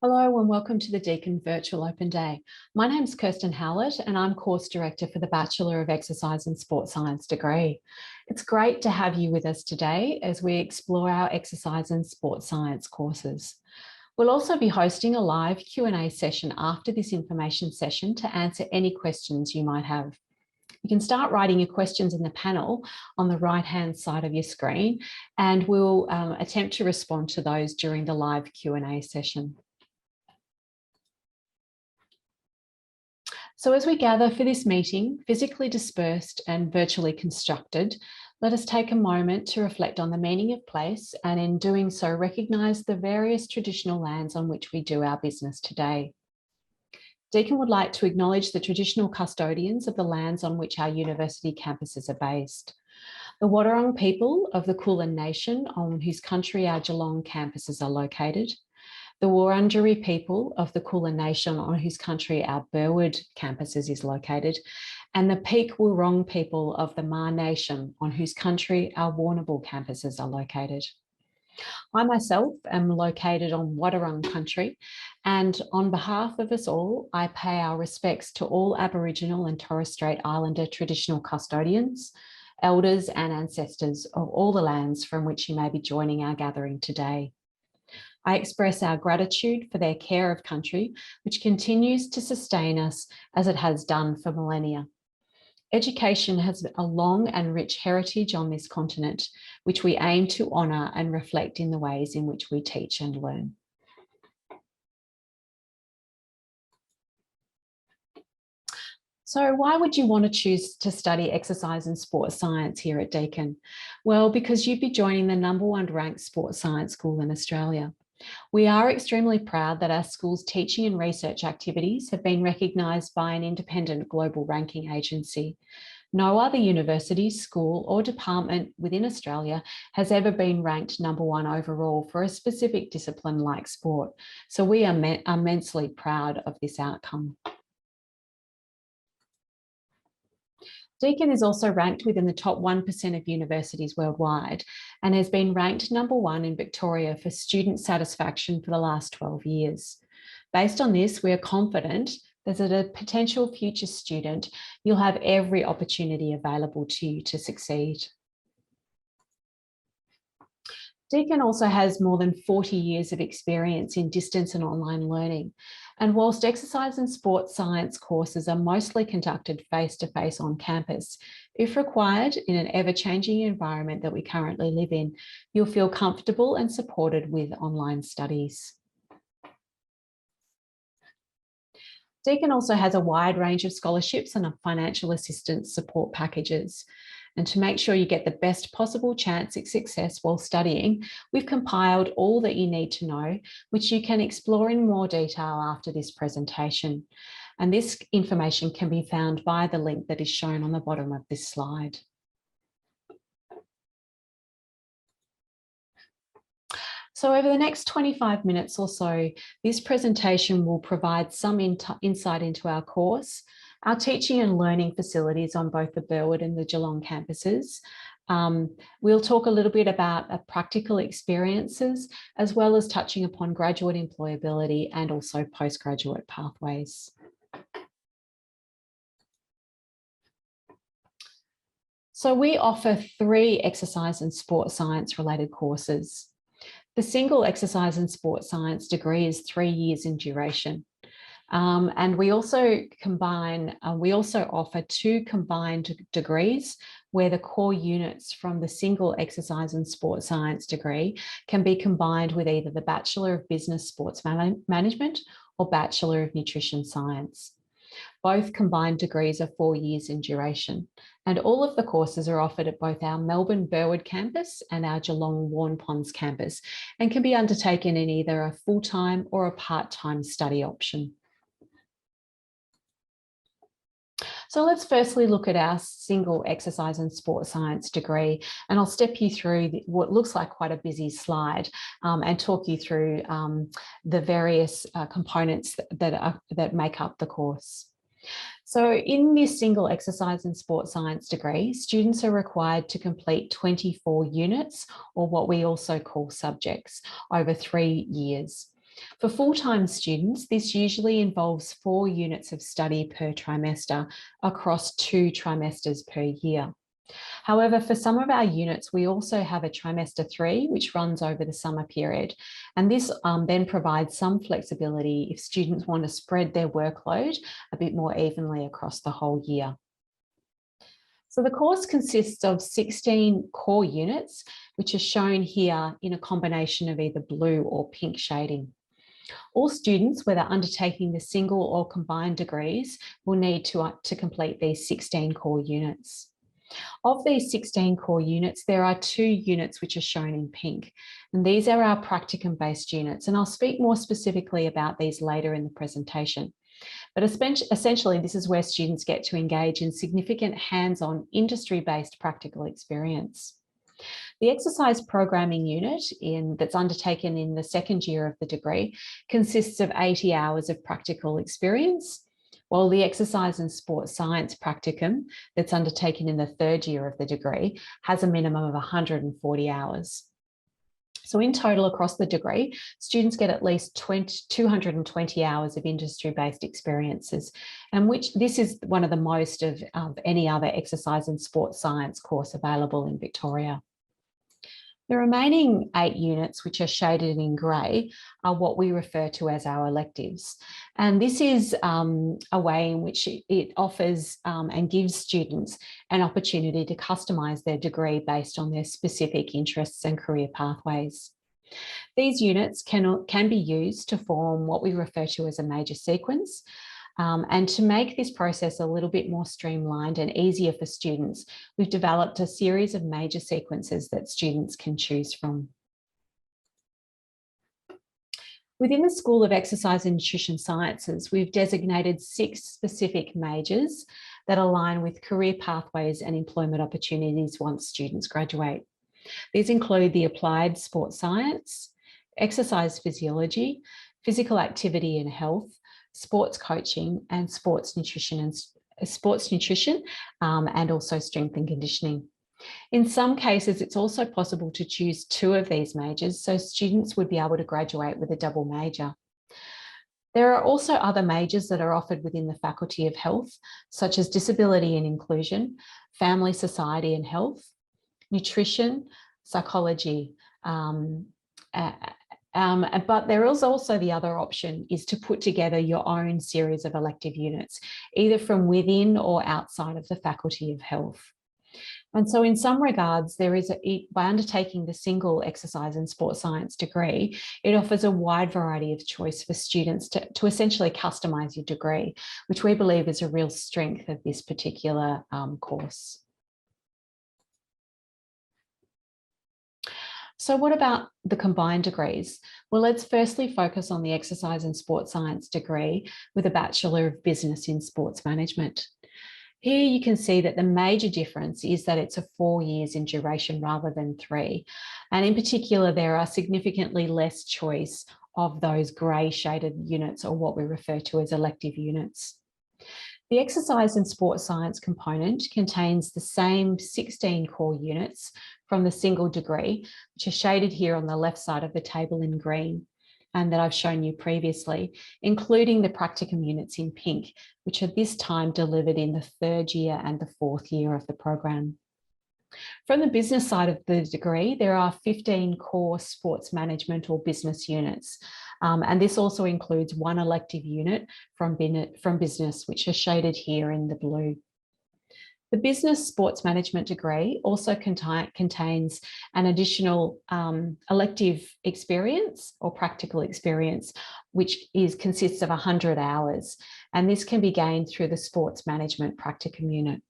Hello and welcome to the Deakin Virtual Open Day. My name's Kirsten Howlett and I'm Course Director for the Bachelor of Exercise and Sport Science degree. It's great to have you with us today as we explore our exercise and sport science courses. We'll also be hosting a live Q&A session after this information session to answer any questions you might have. You can start writing your questions in the panel on the right-hand side of your screen, and we'll attempt to respond to those during the live Q&A session. So as we gather for this meeting, physically dispersed and virtually constructed, let us take a moment to reflect on the meaning of place, and in doing so, recognise the various traditional lands on which we do our business today. Deakin would like to acknowledge the traditional custodians of the lands on which our university campuses are based. The Wadawurrung people of the Kulin Nation, on whose country our Geelong campuses are located. The Wurundjeri people of the Kulin Nation, on whose country our Burwood campuses is located, and the Peek Wurrung people of the Maar Nation, on whose country our Warrnambool campuses are located. I myself am located on Wadawurrung country, and on behalf of us all, I pay our respects to all Aboriginal and Torres Strait Islander traditional custodians, elders and ancestors of all the lands from which you may be joining our gathering today. I express our gratitude for their care of country, which continues to sustain us as it has done for millennia. Education has a long and rich heritage on this continent, which we aim to honour and reflect in the ways in which we teach and learn. So why would you want to choose to study exercise and sport science here at Deakin? Well, because you'd be joining the #1 ranked sports science school in Australia. We are extremely proud that our school's teaching and research activities have been recognised by an independent global ranking agency. No other university, school or department within Australia has ever been ranked #1 overall for a specific discipline like sport. So we are immensely proud of this outcome. Deakin is also ranked within the top 1% of universities worldwide and has been ranked #1 in Victoria for student satisfaction for the last 12 years. Based on this, we are confident that as a potential future student, you'll have every opportunity available to you to succeed. Deakin also has more than 40 years of experience in distance and online learning. And whilst exercise and sports science courses are mostly conducted face-to-face on campus, if required in an ever-changing environment that we currently live in, you'll feel comfortable and supported with online studies. Deakin also has a wide range of scholarships and financial assistance support packages. And to make sure you get the best possible chance at success while studying, we've compiled all that you need to know, which you can explore in more detail after this presentation. And this information can be found via the link that is shown on the bottom of this slide. So over the next 25 minutes or so, this presentation will provide some insight into our course, our teaching and learning facilities on both the Burwood and the Geelong campuses. We'll talk a little bit about practical experiences, as well as touching upon graduate employability and also postgraduate pathways. So we offer 3 exercise and sport science related courses. The single exercise and sport science degree is 3 years in duration. And we also offer 2 combined degrees where the core units from the single exercise and sport science degree can be combined with either the Bachelor of Business Sports Management or Bachelor of Nutrition Science. Both combined degrees are 4 years in duration, and all of the courses are offered at both our Melbourne Burwood campus and our Geelong Waurn Ponds campus, and can be undertaken in either a full-time or a part-time study option. So let's firstly look at our single exercise and sport science degree, and I'll step you through what looks like quite a busy slide and talk you through the various components that make up the course. So in this single exercise and sport science degree, students are required to complete 24 units, or what we also call subjects, over 3 years. For full-time students, this usually involves 4 units of study per trimester across 2 trimesters per year. However, for some of our units, we also have a trimester 3, which runs over the summer period. And this then provides some flexibility if students want to spread their workload a bit more evenly across the whole year. So the course consists of 16 core units, which are shown here in a combination of either blue or pink shading. All students, whether undertaking the single or combined degrees, will need to complete these 16 core units. Of these 16 core units, there are 2 units which are shown in pink, and these are our practicum-based units, and I'll speak more specifically about these later in the presentation. But essentially, this is where students get to engage in significant hands-on industry-based practical experience. The exercise programming unit that's undertaken in the second year of the degree consists of 80 hours of practical experience, while the exercise and sports science practicum that's undertaken in the third year of the degree has a minimum of 140 hours. So in total across the degree, students get at least 220 hours of industry-based experiences, and this is one of the most of any other exercise and sports science course available in Victoria. The remaining 8 units, which are shaded in grey, are what we refer to as our electives. And this is a way in which it offers and gives students an opportunity to customise their degree based on their specific interests and career pathways. These units can be used to form what we refer to as a major sequence. And to make this process a little bit more streamlined and easier for students, we've developed a series of major sequences that students can choose from. Within the School of Exercise and Nutrition Sciences, we've designated 6 specific majors that align with career pathways and employment opportunities once students graduate. These include the applied sports science, exercise physiology, physical activity and health, sports coaching, and sports nutrition and also strength and conditioning. In some cases, it's also possible to choose 2 of these majors, so students would be able to graduate with a double major. There are also other majors that are offered within the Faculty of Health, such as Disability and Inclusion, Family, Society and Health, Nutrition, Psychology, but there is also the other option is to put together your own series of elective units, either from within or outside of the Faculty of Health. And so in some regards, by undertaking the single exercise and sports science degree, it offers a wide variety of choice for students to essentially customise your degree, which we believe is a real strength of this particular course. So what about the combined degrees? Well, let's firstly focus on the exercise and sports science degree with a Bachelor of Business in Sports Management. Here you can see that the major difference is that it's 4 years in duration rather than 3. And in particular, there are significantly less choice of those grey shaded units, or what we refer to as elective units. The exercise and sports science component contains the same 16 core units from the single degree, which are shaded here on the left side of the table in green, and that I've shown you previously, including the practicum units in pink, which are this time delivered in the 3rd year and the 4th year of the program. From the business side of the degree, there are 15 core sports management or business units. And this also includes 1 elective unit from business, which is shaded here in the blue. The business sports management degree also contains an additional elective experience or practical experience, which consists of 100 hours. And this can be gained through the sports management practicum unit.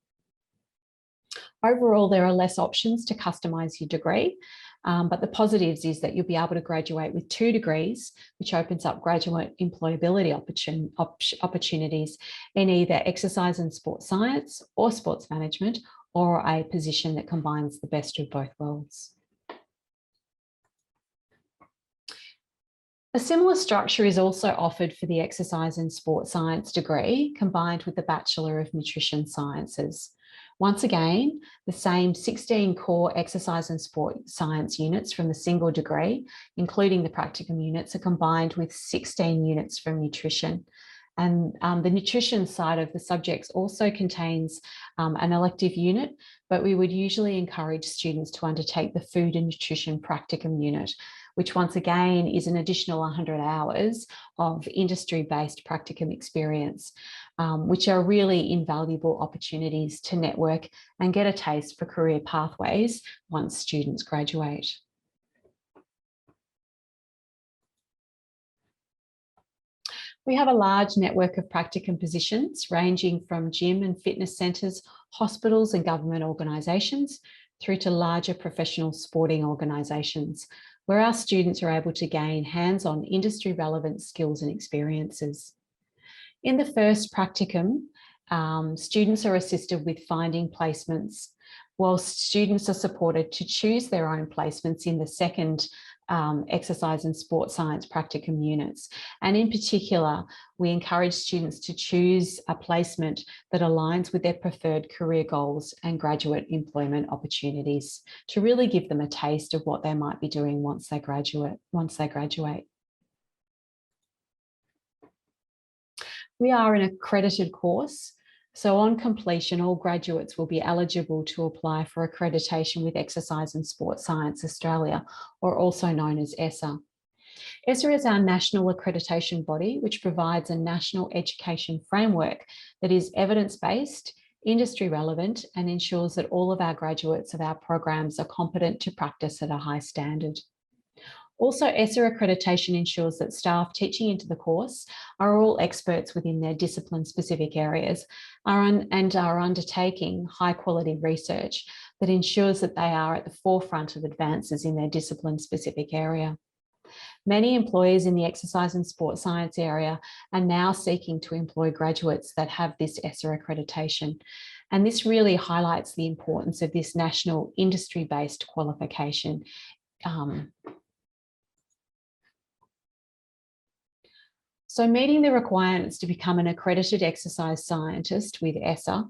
Overall, there are less options to customise your degree, but the positives is that you'll be able to graduate with 2 degrees, which opens up graduate employability opportunities in either exercise and sports science or sports management, or a position that combines the best of both worlds. A similar structure is also offered for the exercise and sports science degree, combined with the Bachelor of Nutrition Sciences, Once again, the same 16 core exercise and sport science units from the single degree, including the practicum units, are combined with 16 units from nutrition. And the nutrition side of the subjects also contains an elective unit, but we would usually encourage students to undertake the food and nutrition practicum unit, which once again is an additional 100 hours of industry-based practicum experience, which are really invaluable opportunities to network and get a taste for career pathways once students graduate. We have a large network of practicum positions ranging from gym and fitness centres, hospitals and government organisations, through to larger professional sporting organisations, where our students are able to gain hands-on industry relevant skills and experiences. In the first practicum, students are assisted with finding placements, while students are supported to choose their own placements in the second exercise and sport science practicum units. And in particular, we encourage students to choose a placement that aligns with their preferred career goals and graduate employment opportunities, to really give them a taste of what they might be doing once they graduate. We are an accredited course, so on completion, all graduates will be eligible to apply for accreditation with Exercise and Sport Science Australia, or also known as ESSA. ESSA is our national accreditation body, which provides a national education framework that is evidence-based, industry relevant, and ensures that all of our graduates of our programs are competent to practice at a high standard. Also, ESSA accreditation ensures that staff teaching into the course are all experts within their discipline-specific areas and are undertaking high-quality research that ensures that they are at the forefront of advances in their discipline-specific area. Many employers in the exercise and sport science area are now seeking to employ graduates that have this ESSA accreditation. And this really highlights the importance of this national industry-based qualification. So meeting the requirements to become an accredited exercise scientist with ESSA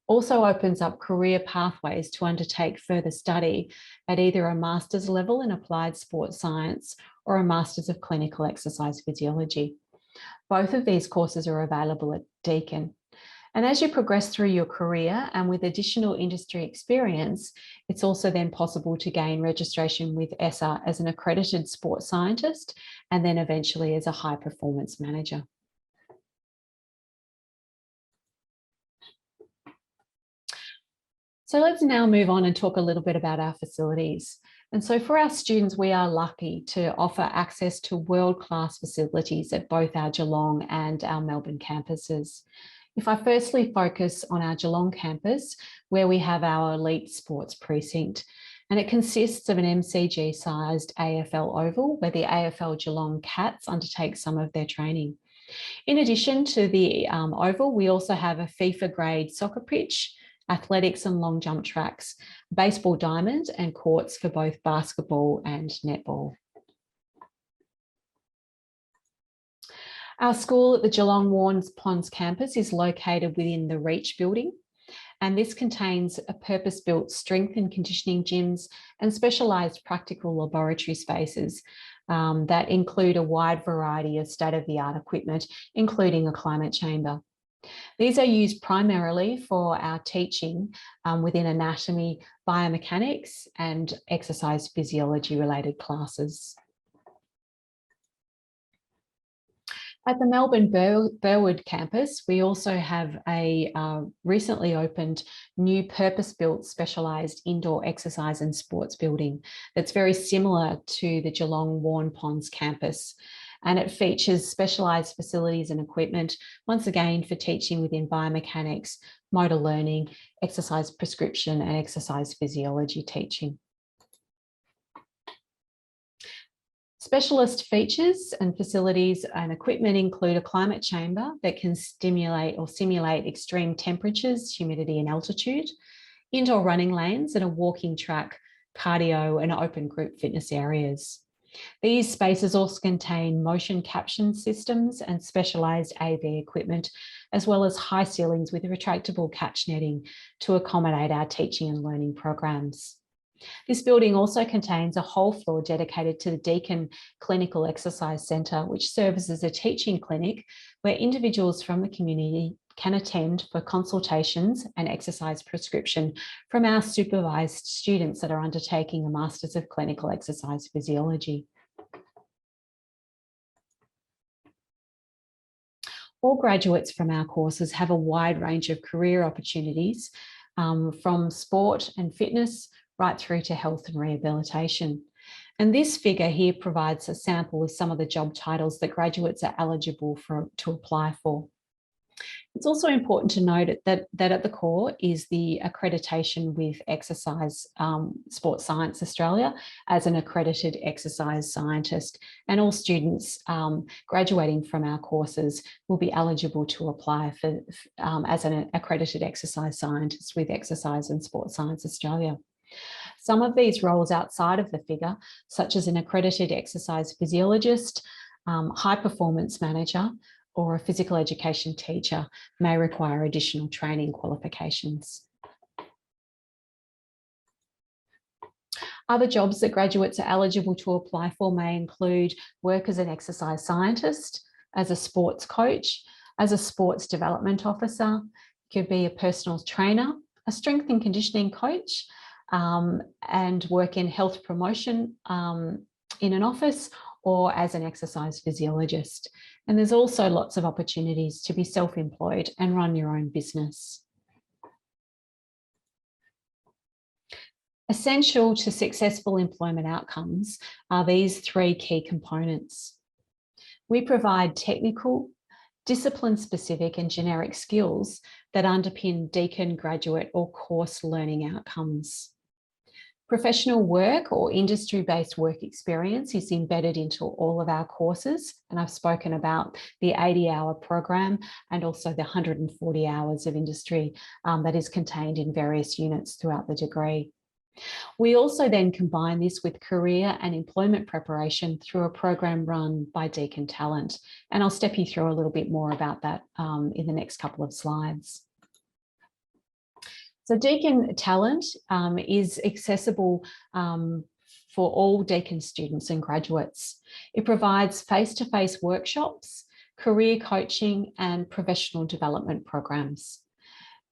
also opens up career pathways to undertake further study at either a master's level in applied sports science or a Masters of Clinical Exercise Physiology. Both of these courses are available at Deakin. And as you progress through your career and with additional industry experience, it's also then possible to gain registration with ESSA as an accredited sports scientist and then eventually as a high performance manager. So let's now move on and talk a little bit about our facilities. And so for our students, we are lucky to offer access to world-class facilities at both our Geelong and our Melbourne campuses. If I firstly focus on our Geelong campus, where we have our elite sports precinct, and it consists of an MCG-sized AFL oval where the AFL Geelong Cats undertake some of their training. In addition to the oval, we also have a FIFA-grade soccer pitch, athletics and long jump tracks, baseball diamond, and courts for both basketball and netball. Our school at the Geelong Warns Ponds campus is located within the Reach building, and this contains a purpose-built strength and conditioning gyms and specialised practical laboratory spaces that include a wide variety of state-of-the-art equipment, including a climate chamber. These are used primarily for our teaching within anatomy, biomechanics, and exercise physiology related classes. At the Melbourne Burwood campus, we also have a recently opened new purpose-built specialised indoor exercise and sports building that's very similar to the Geelong Warn Ponds campus. And it features specialised facilities and equipment, once again, for teaching within biomechanics, motor learning, exercise prescription, and exercise physiology teaching. Specialist features and facilities and equipment include a climate chamber that can stimulate or simulate extreme temperatures, humidity, and altitude, indoor running lanes, and a walking track, cardio, and open group fitness areas. These spaces also contain motion caption systems and specialised AV equipment, as well as high ceilings with retractable catch netting to accommodate our teaching and learning programs. This building also contains a whole floor dedicated to the Deakin Clinical Exercise Centre, which serves as a teaching clinic where individuals from the community can attend for consultations and exercise prescription from our supervised students that are undertaking a Masters of Clinical Exercise Physiology. All graduates from our courses have a wide range of career opportunities, from sport and fitness right through to health and rehabilitation. And this figure here provides a sample of some of the job titles that graduates are eligible to apply for. It's also important to note that at the core is the accreditation with Exercise Sports Science Australia as an accredited exercise scientist, and all students graduating from our courses will be eligible to apply for as an accredited exercise scientist with Exercise and Sports Science Australia. Some of these roles outside of the figure, such as an accredited exercise physiologist, high performance manager, or a physical education teacher, may require additional training qualifications. Other jobs that graduates are eligible to apply for may include work as an exercise scientist, as a sports coach, as a sports development officer, could be a personal trainer, a strength and conditioning coach, and work in health promotion in an office, or as an exercise physiologist. And there's also lots of opportunities to be self-employed and run your own business. Essential to successful employment outcomes are these three key components. We provide technical, discipline-specific and generic skills that underpin Deakin graduate or course learning outcomes. Professional work or industry-based work experience is embedded into all of our courses, and I've spoken about the 80-hour program and also the 140 hours of industry that is contained in various units throughout the degree. We also then combine this with career and employment preparation through a program run by Deakin Talent, and I'll step you through a little bit more about that in the next couple of slides. So Deakin Talent is accessible for all Deakin students and graduates. It provides face-to-face workshops, career coaching and professional development programs.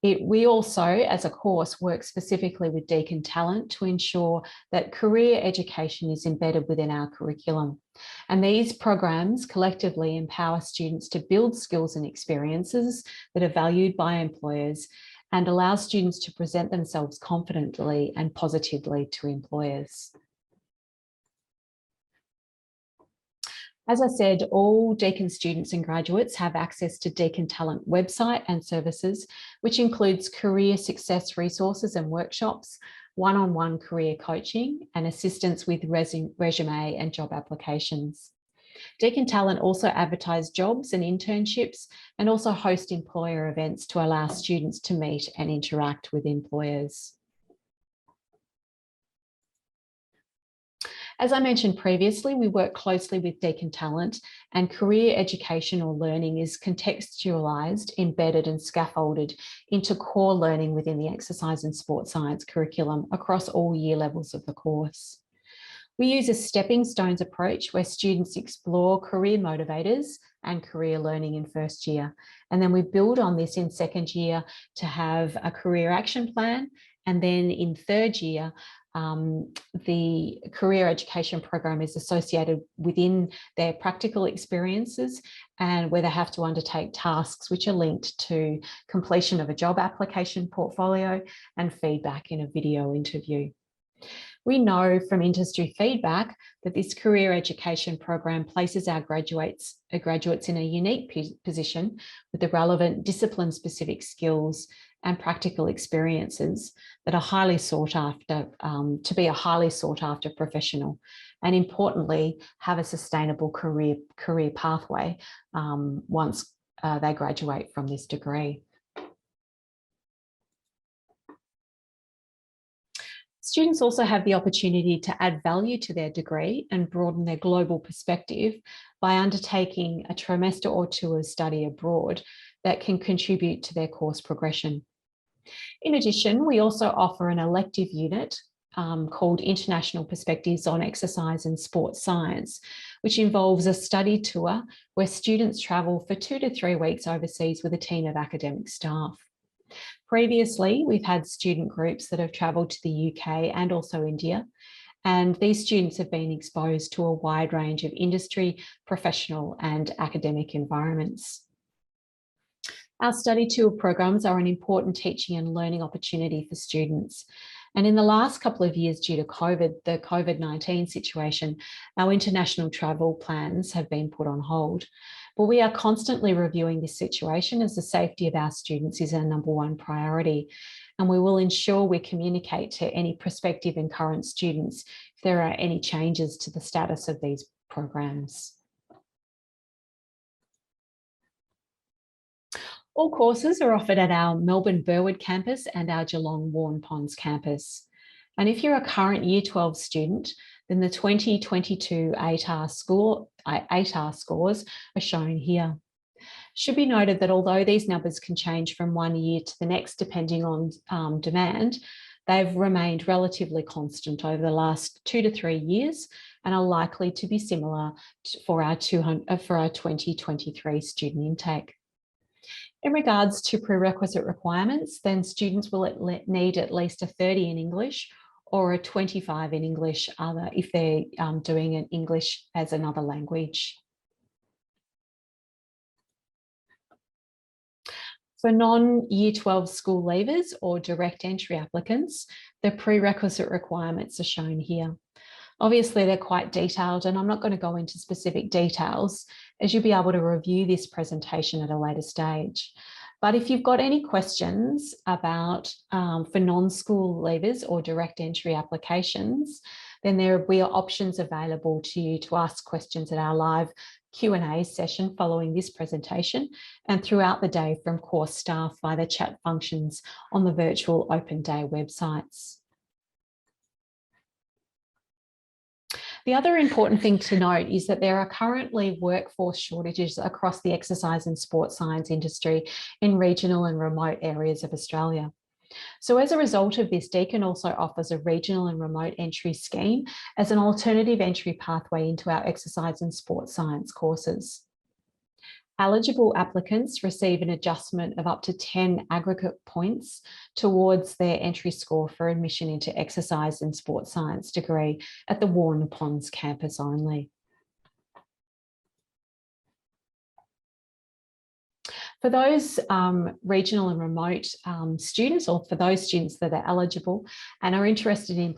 We also, as a course, work specifically with Deakin Talent to ensure that career education is embedded within our curriculum. And these programs collectively empower students to build skills and experiences that are valued by employers and allow students to present themselves confidently and positively to employers. As I said, all Deakin students and graduates have access to Deakin Talent website and services, which includes career success resources and workshops, one-on-one career coaching, and assistance with resume and job applications. Deakin Talent also advertise jobs and internships and also host employer events to allow students to meet and interact with employers. As I mentioned previously, we work closely with Deakin Talent, and career education or learning is contextualised, embedded and scaffolded into core learning within the exercise and sports science curriculum across all year levels of the course. We use a stepping stones approach where students explore career motivators and career learning in first year. And then we build on this in second year to have a career action plan. And then in third year, the career education program is associated within their practical experiences and where they have to undertake tasks which are linked to completion of a job application portfolio and feedback in a video interview. We know from industry feedback that this career education program places our graduates in a unique position with the relevant discipline-specific skills and practical experiences that are highly sought after, to be a highly sought after professional, and importantly, have a sustainable career pathway once they graduate from this degree. Students also have the opportunity to add value to their degree and broaden their global perspective by undertaking a trimester or two of study abroad that can contribute to their course progression. In addition, we also offer an elective unit called International Perspectives on Exercise and Sports Science, which involves a study tour where students travel for 2 to 3 weeks overseas with a team of academic staff. Previously, we've had student groups that have travelled to the UK and also India, and these students have been exposed to a wide range of industry, professional and academic environments. Our study tour programs are an important teaching and learning opportunity for students. And in the last couple of years, due to the COVID-19 situation, our international travel plans have been put on hold. But we are constantly reviewing this situation as the safety of our students is our #1 priority. And we will ensure we communicate to any prospective and current students if there are any changes to the status of these programs. All courses are offered at our Melbourne Burwood campus and our Geelong Waurn Ponds campus. And if you're a current Year 12 student, then the 2022 ATAR scores are shown here. Should be noted that although these numbers can change from one year to the next depending on demand, they've remained relatively constant over the last 2 to 3 years and are likely to be similar for our 2023 student intake. In regards to prerequisite requirements, then students will need at least a 30 in English or a 25 in English if they're doing an English as another language. For non-Year 12 school leavers or direct entry applicants, the prerequisite requirements are shown here. Obviously, they're quite detailed and I'm not going to go into specific details as you'll be able to review this presentation at a later stage. But if you've got any questions about for non-school leavers or direct entry applications, then there will be options available to you to ask questions at our live Q&A session following this presentation and throughout the day from course staff via the chat functions on the virtual open day websites. The other important thing to note is that there are currently workforce shortages across the exercise and sports science industry in regional and remote areas of Australia. So as a result of this, Deakin also offers a regional and remote entry scheme as an alternative entry pathway into our exercise and sports science courses. Eligible applicants receive an adjustment of up to 10 aggregate points towards their entry score for admission into exercise and sports science degree at the Waurn Ponds campus only. For those regional and remote students, or for those students that are eligible and are interested in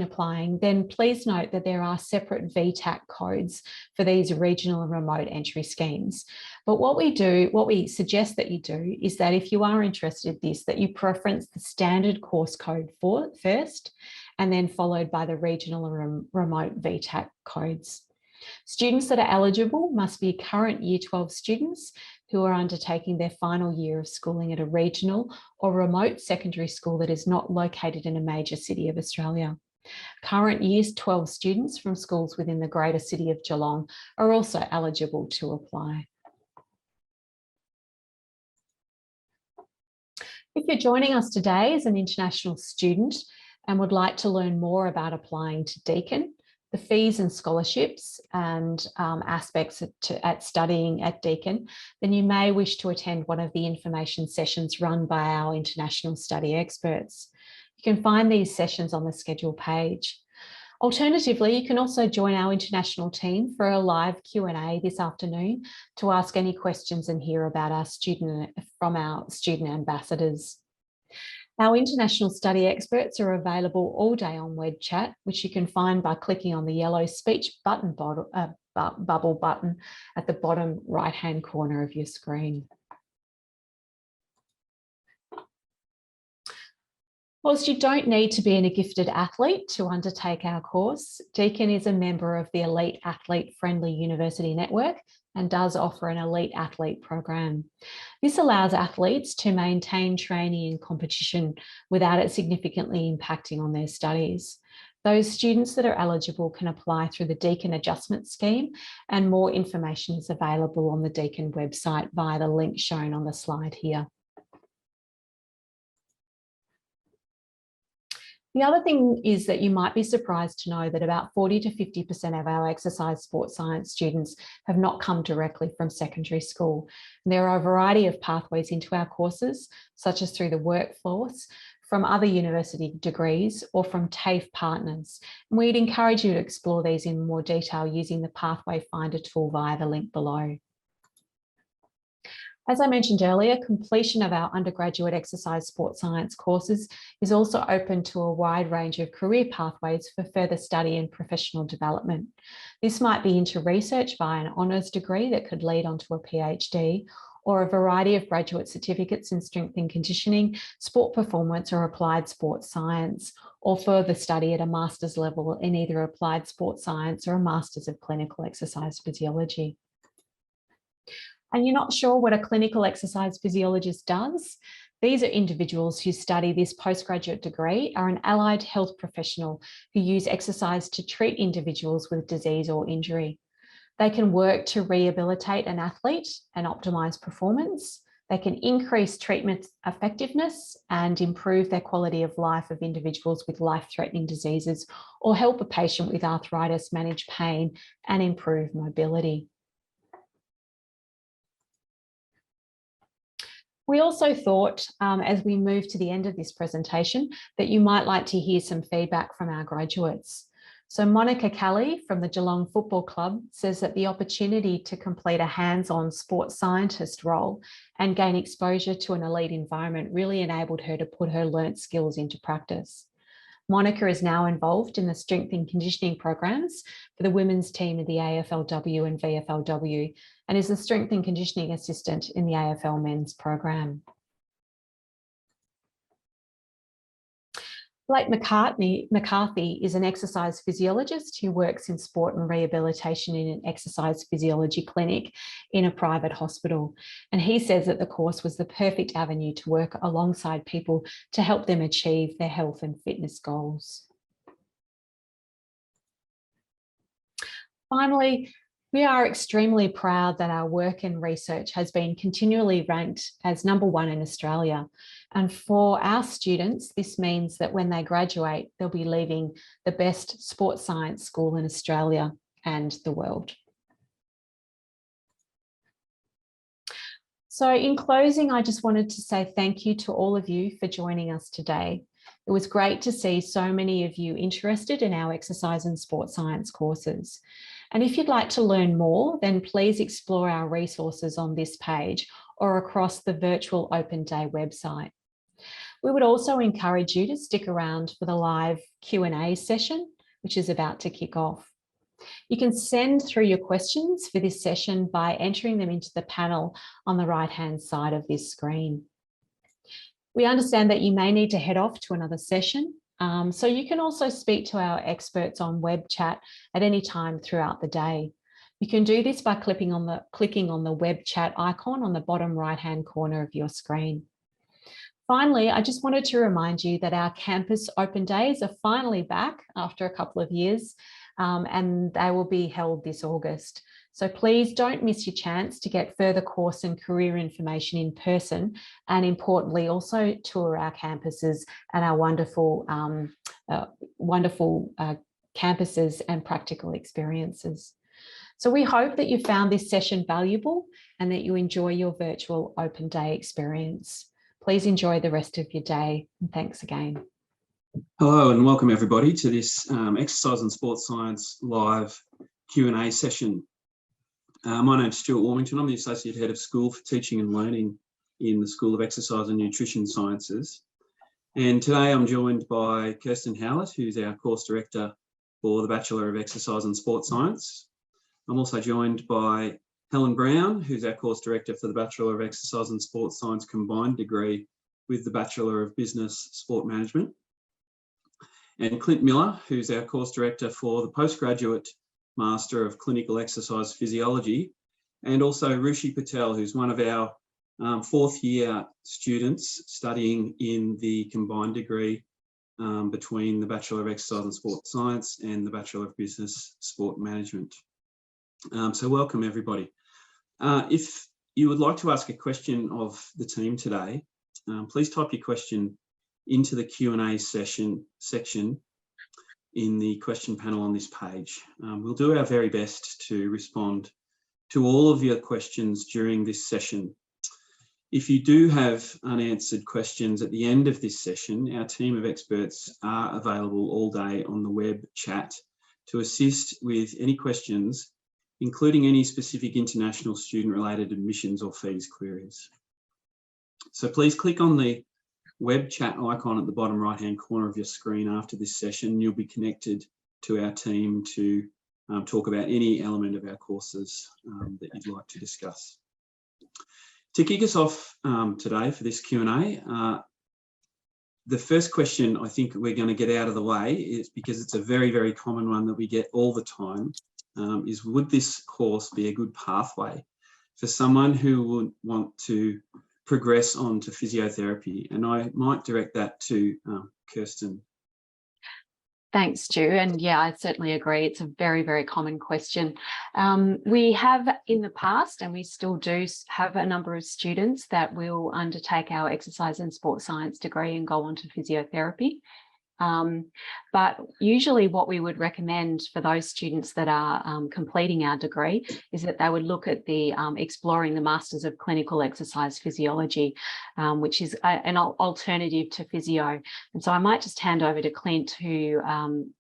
applying, then please note that there are separate VTAC codes for these regional and remote entry schemes. But what we suggest that you do is that if you are interested in this, that you preference the standard course code first, and then followed by the regional and remote VTAC codes. Students that are eligible must be current Year 12 students who are undertaking their final year of schooling at a regional or remote secondary school that is not located in a major city of Australia. Current Year 12 students from schools within the greater city of Geelong are also eligible to apply. If you're joining us today as an international student and would like to learn more about applying to Deakin, the fees and scholarships and aspects at studying at Deakin, then you may wish to attend one of the information sessions run by our international study experts. You can find these sessions on the schedule page. Alternatively, you can also join our international team for a live Q&A this afternoon to ask any questions and hear about from our student ambassadors. Our international study experts are available all day on web chat, which you can find by clicking on the yellow speech bubble button at the bottom right-hand corner of your screen. Whilst you don't need to be a gifted athlete to undertake our course, Deakin is a member of the Elite Athlete Friendly University Network, and does offer an elite athlete program. This allows athletes to maintain training and competition without it significantly impacting on their studies. Those students that are eligible can apply through the Deakin Adjustment Scheme, and more information is available on the Deakin website via the link shown on the slide here. The other thing is that you might be surprised to know that about 40 to 50% of our exercise sports science students have not come directly from secondary school. And there are a variety of pathways into our courses, such as through the workforce, from other university degrees, or from TAFE partners. And we'd encourage you to explore these in more detail using the Pathway Finder tool via the link below. As I mentioned earlier, completion of our undergraduate exercise sports science courses is also open to a wide range of career pathways for further study and professional development. This might be into research via an honours degree that could lead onto a PhD, or a variety of graduate certificates in strength and conditioning, sport performance, or applied sports science, or further study at a master's level in either applied sports science or a master's of clinical exercise physiology. And you're not sure what a clinical exercise physiologist does? These are individuals who study this postgraduate degree, are an allied health professional who use exercise to treat individuals with disease or injury. They can work to rehabilitate an athlete and optimise performance. They can increase treatment effectiveness and improve their quality of life of individuals with life-threatening diseases, or help a patient with arthritis manage pain and improve mobility. We also thought, as we move to the end of this presentation, that you might like to hear some feedback from our graduates. So Monica Kelly from the Geelong Football Club says that the opportunity to complete a hands-on sports scientist role and gain exposure to an elite environment really enabled her to put her learnt skills into practice. Monica is now involved in the strength and conditioning programs for the women's team of the AFLW and VFLW, and is the strength and conditioning assistant in the AFL men's program. Blake McCarthy is an exercise physiologist who works in sport and rehabilitation in an exercise physiology clinic in a private hospital. And he says that the course was the perfect avenue to work alongside people to help them achieve their health and fitness goals. Finally, we are extremely proud that our work and research has been continually ranked as #1 in Australia. And for our students, this means that when they graduate, they'll be leaving the best sports science school in Australia and the world. So in closing, I just wanted to say thank you to all of you for joining us today. It was great to see so many of you interested in our exercise and sports science courses. And if you'd like to learn more, then please explore our resources on this page or across the virtual Open Day website. We would also encourage you to stick around for the live Q&A session, which is about to kick off. You can send through your questions for this session by entering them into the panel on the right-hand side of this screen. We understand that you may need to head off to another session, so you can also speak to our experts on web chat at any time throughout the day. You can do this by clicking on the web chat icon on the bottom right-hand corner of your screen. Finally, I just wanted to remind you that our campus open days are finally back after a couple of years, and they will be held this August. So please don't miss your chance to get further course and career information in person, and importantly, also tour our campuses and our wonderful campuses and practical experiences. So we hope that you found this session valuable and that you enjoy your virtual open day experience. Please enjoy the rest of your day, and thanks again. Hello and welcome everybody to this Exercise and Sports Science live Q&A session. My name's Stuart Warmington. I'm the Associate Head of School for Teaching and Learning in the School of Exercise and Nutrition Sciences. And today I'm joined by Kirsten Howlett, who's our Course Director for the Bachelor of Exercise and Sports Science. I'm also joined by Helen Brown, who's our Course Director for the Bachelor of Exercise and Sports Science combined degree with the Bachelor of Business Sport Management. And Clint Miller, who's our Course Director for the Postgraduate Master of Clinical Exercise Physiology and also Rushi Patel, who's one of our fourth year students studying in the combined degree between the Bachelor of Exercise and Sport Science and the Bachelor of Business Sport Management. So welcome everybody. If you would like to ask a question of the team today, please type your question into the Q&A section in the question panel on this page. We'll do our very best to respond to all of your questions during this session. If you do have unanswered questions at the end of this session, our team of experts are available all day on the web chat to assist with any questions, including any specific international student-related admissions or fees queries. So please click on the web chat icon at the bottom right-hand corner of your screen after this session. You'll be connected to our team to talk about any element of our courses that you'd like to discuss. To kick us off today for this Q&A, the first question I think we're going to get out of the way is, because it's a very, very common one that we get all the time, is would this course be a good pathway for someone who would want to progress on to physiotherapy? And I might direct that to Kirsten. Thanks, Stu. And yeah, I certainly agree. It's a very, very common question. We have in the past, and we still do have a number of students that will undertake our exercise and sports science degree and go on to physiotherapy. But usually what we would recommend for those students that are completing our degree is that they would look at the exploring the Masters of Clinical Exercise Physiology, which is an alternative to physio. And so I might just hand over to Clint, who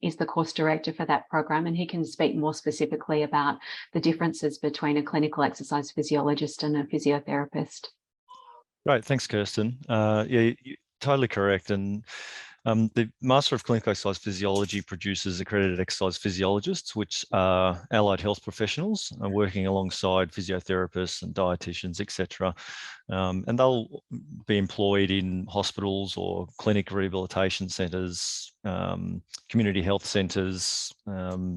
is the course director for that program, and he can speak more specifically about the differences between a clinical exercise physiologist and a physiotherapist. Great, thanks, Kirsten. Yeah, you're totally correct. And the Master of Clinical Exercise Physiology produces accredited exercise physiologists, which are allied health professionals working alongside physiotherapists and dietitians, etc. And they'll be employed in hospitals or clinic rehabilitation centres, community health centres,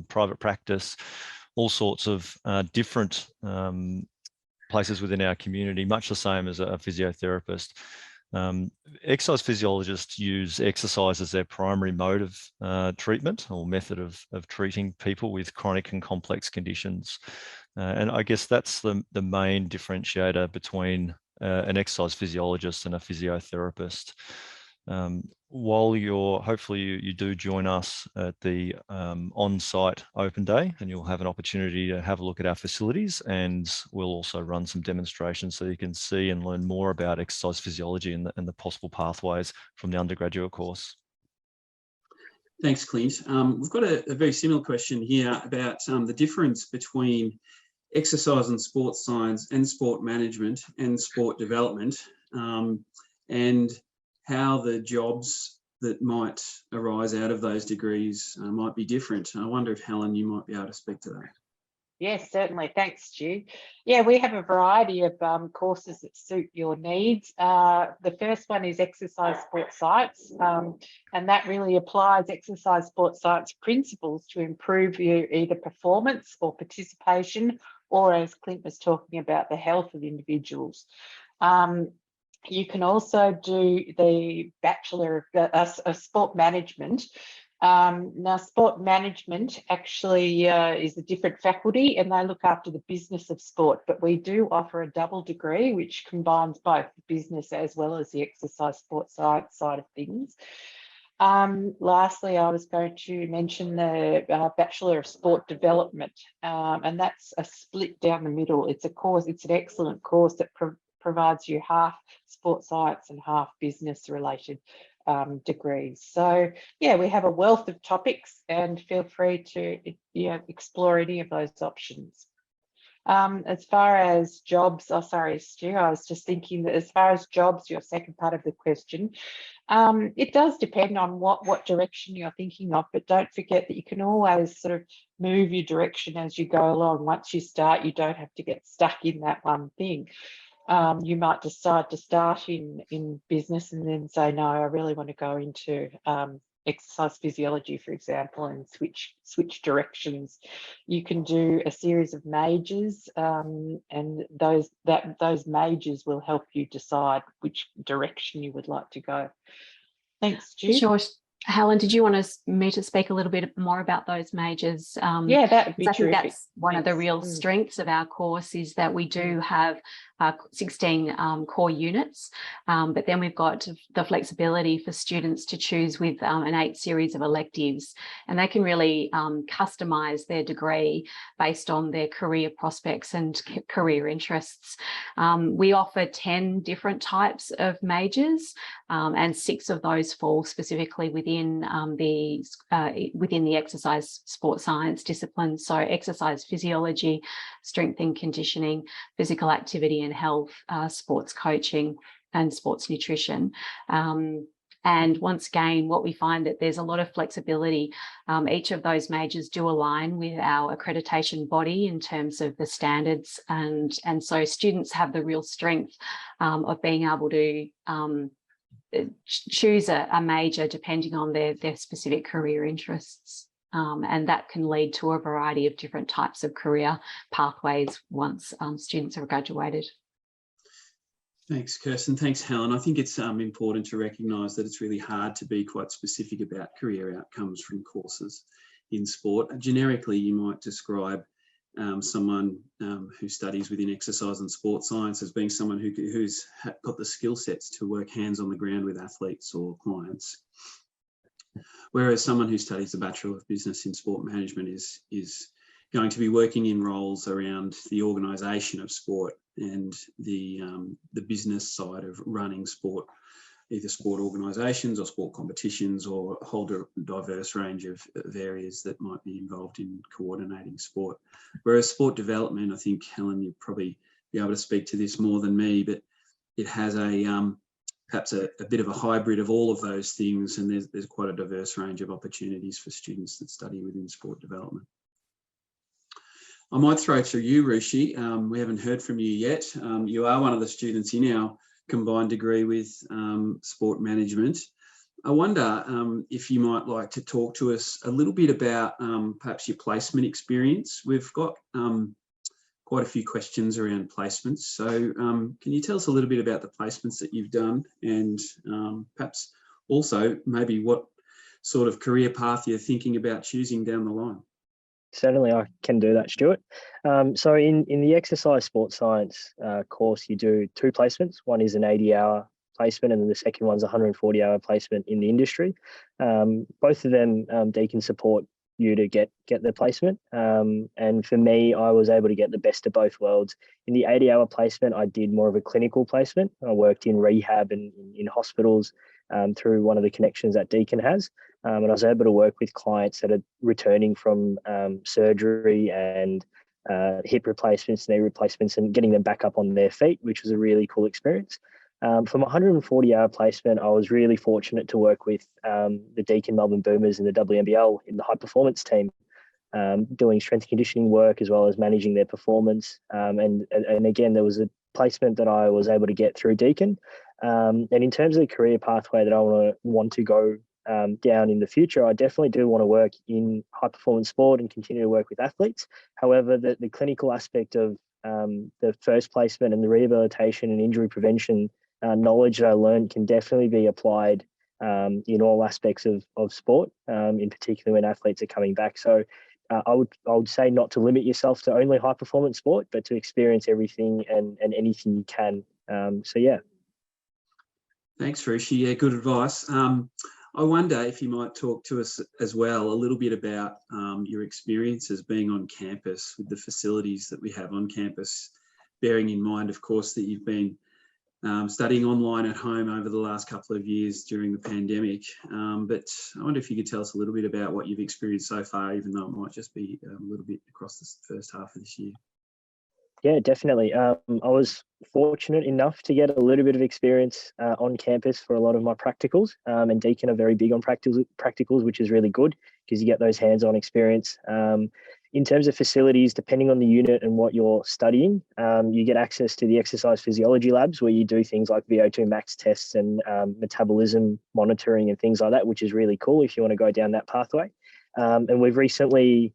private practice, all sorts of different places within our community, much the same as a physiotherapist. Exercise physiologists use exercise as their primary mode of treatment or method of treating people with chronic and complex conditions. And I guess that's the main differentiator between an exercise physiologist and a physiotherapist. While hopefully you do join us at the on-site open day, and you'll have an opportunity to have a look at our facilities, and we'll also run some demonstrations so you can see and learn more about exercise physiology and the possible pathways from the undergraduate course. Thanks, Clint. We've got a very similar question here about the difference between exercise and sports science and sport management and sport development, and how the jobs that might arise out of those degrees might be different. I wonder if, Helen, you might be able to speak to that. Yes, certainly. Thanks, Stu. Yeah, we have a variety of courses that suit your needs. The first one is exercise sports science, and that really applies exercise sports science principles to improve your either performance or participation, or, as Clint was talking about, the health of individuals. You can also do the Bachelor of Sport Management. Now, sport management actually is a different faculty, and they look after the business of sport, but we do offer a double degree which combines both the business as well as the exercise sports science side of things. Lastly, I was going to mention the Bachelor of Sport Development, and that's a split down the middle. It's an excellent course that provides you half sports science and half business related degrees. So yeah, we have a wealth of topics, and feel free to explore any of those options. As far as jobs, sorry, Stu, I was just thinking that as far as jobs, your second part of the question, it does depend on what direction you're thinking of, but don't forget that you can always sort of move your direction as you go along. Once you start, you don't have to get stuck in that one thing. You might decide to start in business and then say, no, I really want to go into exercise physiology, for example, and switch directions. You can do a series of majors, and those majors will help you decide which direction you would like to go. Thanks, Stu. Sure. Helen, did you want me to speak a little bit more about those majors? Yeah, that would be I think terrific. that's one of the real strengths of our course, is that we do have 16 core units, but then we've got the flexibility for students to choose with an 8 series of electives, and they can really customise their degree based on their career prospects and career interests. We offer 10 different types of majors, and 6 of those fall specifically within the exercise sport science discipline. So exercise physiology, strength and conditioning, physical activity and health, sports coaching, and sports nutrition. And once again, what we find that there's a lot of flexibility. Each of those majors do align with our accreditation body in terms of the standards, and so students have the real strength of being able to choose a major depending on their specific career interests. And that can lead to a variety of different types of career pathways once students have graduated. Thanks, Kirsten. Thanks, Helen. I think it's important to recognise that it's really hard to be quite specific about career outcomes from courses in sport. Generically, you might describe someone who studies within exercise and sport science as being someone who's got the skill sets to work hands on the ground with athletes or clients. Whereas someone who studies the Bachelor of Business in Sport Management is going to be working in roles around the organisation of sport and the business side of running sport, either sport organisations or sport competitions, or a whole diverse range of areas that might be involved in coordinating sport. Whereas sport development, I think, Helen, you'd probably be able to speak to this more than me, but it has perhaps a bit of a hybrid of all of those things, and there's quite a diverse range of opportunities for students that study within sport development. I might throw to you, Rushi. We haven't heard from you yet. You are one of the students in our combined degree with sport management. I wonder if you might like to talk to us a little bit about perhaps your placement experience. We've got quite a few questions around placements. So can you tell us a little bit about the placements that you've done, and perhaps also maybe what sort of career path you're thinking about choosing down the line? Certainly, I can do that, Stuart. So in the exercise sports science course, you do 2 placements. One is an 80-hour placement, and then the second one's a 140-hour placement in the industry. Both of them, Deakin support you to get the placement. And for me, I was able to get the best of both worlds. In the 80-hour placement, I did more of a clinical placement. I worked in rehab and in hospitals through one of the connections that Deakin has. And I was able to work with clients that are returning from surgery and hip replacements, knee replacements, and getting them back up on their feet, which was a really cool experience. For my 140-hour placement, I was really fortunate to work with the Deakin Melbourne Boomers in the WNBL in the high performance team, doing strength and conditioning work as well as managing their performance. And again, there was a placement that I was able to get through Deakin. And in terms of the career pathway that I want to go down in the future, I definitely do want to work in high performance sport and continue to work with athletes. However, the clinical aspect of the first placement and the rehabilitation and injury prevention knowledge that I learned can definitely be applied in all aspects of sport, in particular when athletes are coming back. So I would say not to limit yourself to only high performance sport, but to experience everything and anything you can. So yeah. Thanks, Rushi. Yeah, good advice. I wonder if you might talk to us as well a little bit about your experiences being on campus with the facilities that we have on campus, bearing in mind, of course, that you've been studying online at home over the last couple of years during the pandemic. But I wonder if you could tell us a little bit about what you've experienced so far, even though it might just be a little bit across the first half of this year. Yeah, definitely. I was fortunate enough to get a little bit of experience on campus for a lot of my practicals, and Deakin are very big on practicals, which is really good because you get those hands-on experience. In terms of facilities, depending on the unit and what you're studying, you get access to the exercise physiology labs where you do things like VO2 max tests and metabolism monitoring and things like that, which is really cool if you want to go down that pathway. And we've recently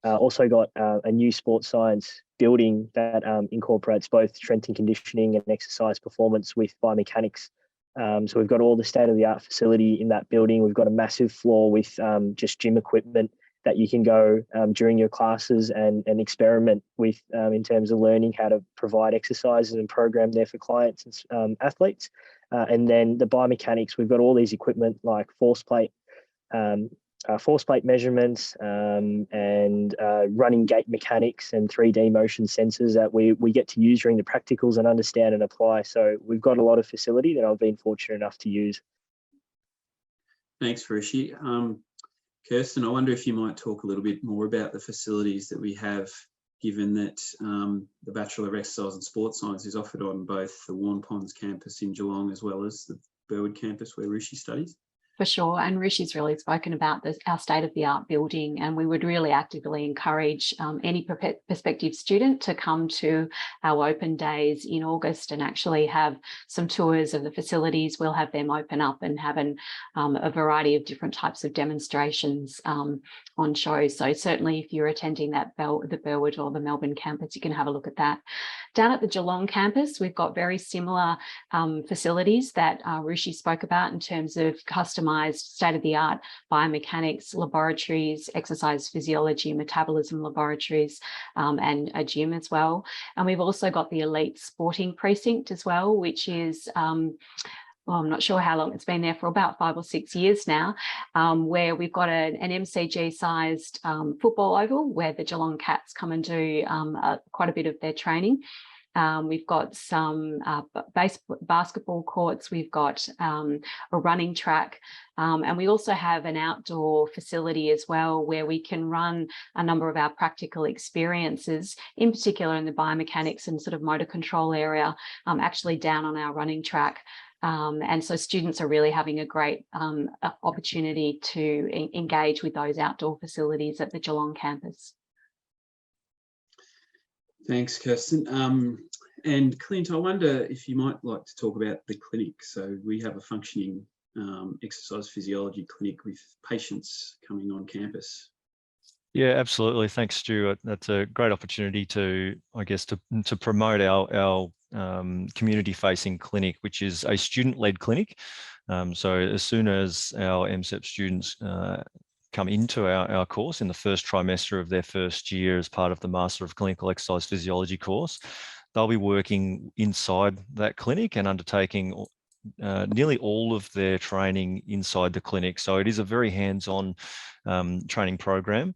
also got a new sports science building that incorporates both strength and conditioning and exercise performance with biomechanics. So we've got all the state-of-the-art facility in that building. We've got a massive floor with just gym equipment that you can go during your classes and experiment with in terms of learning how to provide exercises and program there for clients and athletes. And then the biomechanics, we've got all these equipment like force plate measurements and running gait mechanics and 3D motion sensors that we get to use during the practicals and understand and apply. So we've got a lot of facility that I've been fortunate enough to use. Thanks, Rishi. Kirsten, I wonder if you might talk a little bit more about the facilities that we have, given that the Bachelor of Exercise and Sports Science is offered on both the Waurn Ponds campus in Geelong as well as the Burwood campus where Rishi studies. For sure, and Rishi's really spoken about this, our state-of-the-art building, and we would really actively encourage any prospective student to come to our open days in August and actually have some tours of the facilities. We'll have them open up and have a variety of different types of demonstrations on show. So certainly if you're attending that the Burwood or the Melbourne campus, you can have a look at that. Down at the Geelong campus, we've got very similar facilities that Rishi spoke about in terms of customized state-of-the-art biomechanics laboratories, exercise physiology, metabolism laboratories, and a gym as well. And we've also got the elite sporting precinct as well, which is well, I'm not sure how long it's been there, for about 5 or 6 years now, where we've got an MCG-sized football oval where the Geelong Cats come and do quite a bit of their training. We've got some basketball courts, we've got a running track, and we also have an outdoor facility as well where we can run a number of our practical experiences, in particular in the biomechanics and sort of motor control area, actually down on our running track. And so students are really having a great opportunity to engage with those outdoor facilities at the Geelong campus. Thanks, Kirsten. And Clint, I wonder if you might like to talk about the clinic. So we have a functioning exercise physiology clinic with patients coming on campus. Yeah, absolutely. Thanks, Stuart. That's a great opportunity to, I guess, to promote our community-facing clinic, which is a student-led clinic. So as soon as our MCEP students come into our course in the first trimester of their first year as part of the Master of Clinical Exercise Physiology course, they'll be working inside that clinic and undertaking nearly all of their training inside the clinic. So it is a very hands-on training program.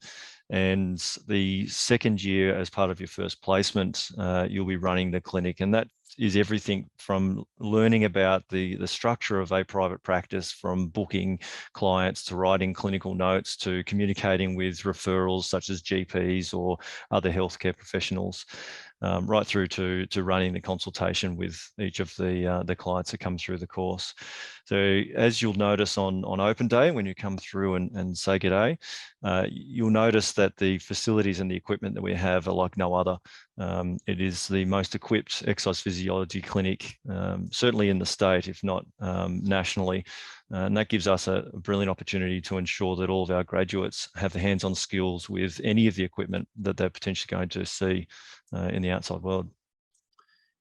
And the second year, as part of your first placement, you'll be running the clinic. And that is everything from learning about the structure of a private practice, from booking clients to writing clinical notes to communicating with referrals such as GPs or other healthcare professionals, right through to running the consultation with each of the clients that come through the course. So as you'll notice on open day, when you come through and say g'day, you'll notice that the facilities and the equipment that we have are like no other. It is the most equipped exercise physiology clinic, certainly in the state, if not nationally. And that gives us a brilliant opportunity to ensure that all of our graduates have the hands-on skills with any of the equipment that they're potentially going to see in the outside world.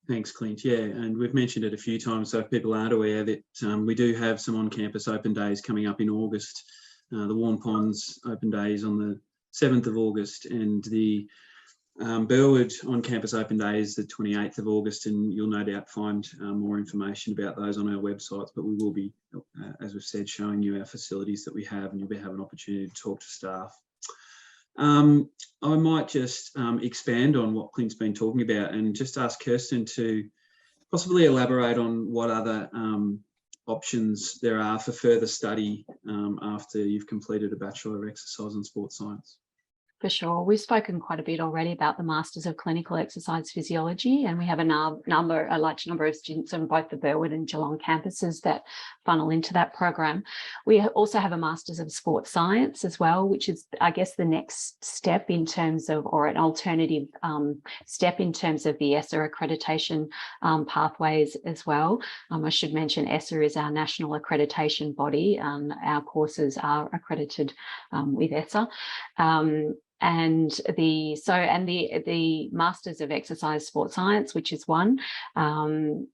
Thanks, Clint. Yeah, and we've mentioned it a few times, so if people aren't aware that we do have some on-campus open days coming up in August. The Waurn Ponds open day is on the 7th of August, and the Burwood on-campus open day is the 28th of August, and you'll no doubt find more information about those on our websites, but we will be, as we've said, showing you our facilities that we have, and you'll have an opportunity to talk to staff. I might just expand on what Clint's been talking about and just ask Kirsten to possibly elaborate on what other options there are for further study after you've completed a Bachelor of Exercise and Sports Science. For sure. We've spoken quite a bit already about the Masters of Clinical Exercise Physiology, and we have a large number of students on both the Burwood and Geelong campuses that funnel into that program. We also have a Masters of Sports Science as well, which is, I guess, the next step in terms of, or an alternative step in terms of the ESSA accreditation pathways as well. I should mention ESSA is our national accreditation body. Our courses are accredited with ESSA. And the Masters of Exercise Sports Science, which is one. And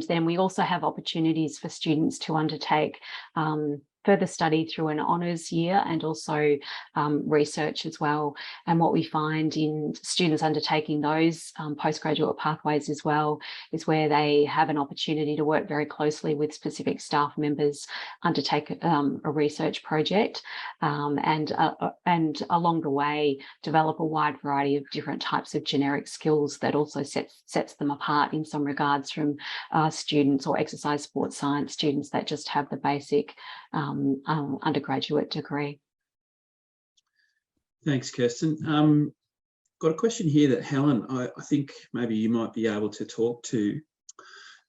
then we also have opportunities for students to undertake further study through an honours year and also research as well. And what we find in students undertaking those postgraduate pathways as well is where they have an opportunity to work very closely with specific staff members, undertake a research project, and along the way develop a wide variety of different types of generic skills that also sets them apart in some regards from students or exercise sports science students that just have the basic undergraduate degree. Thanks, Kirsten. Got a question here that Helen, I think maybe you might be able to talk to.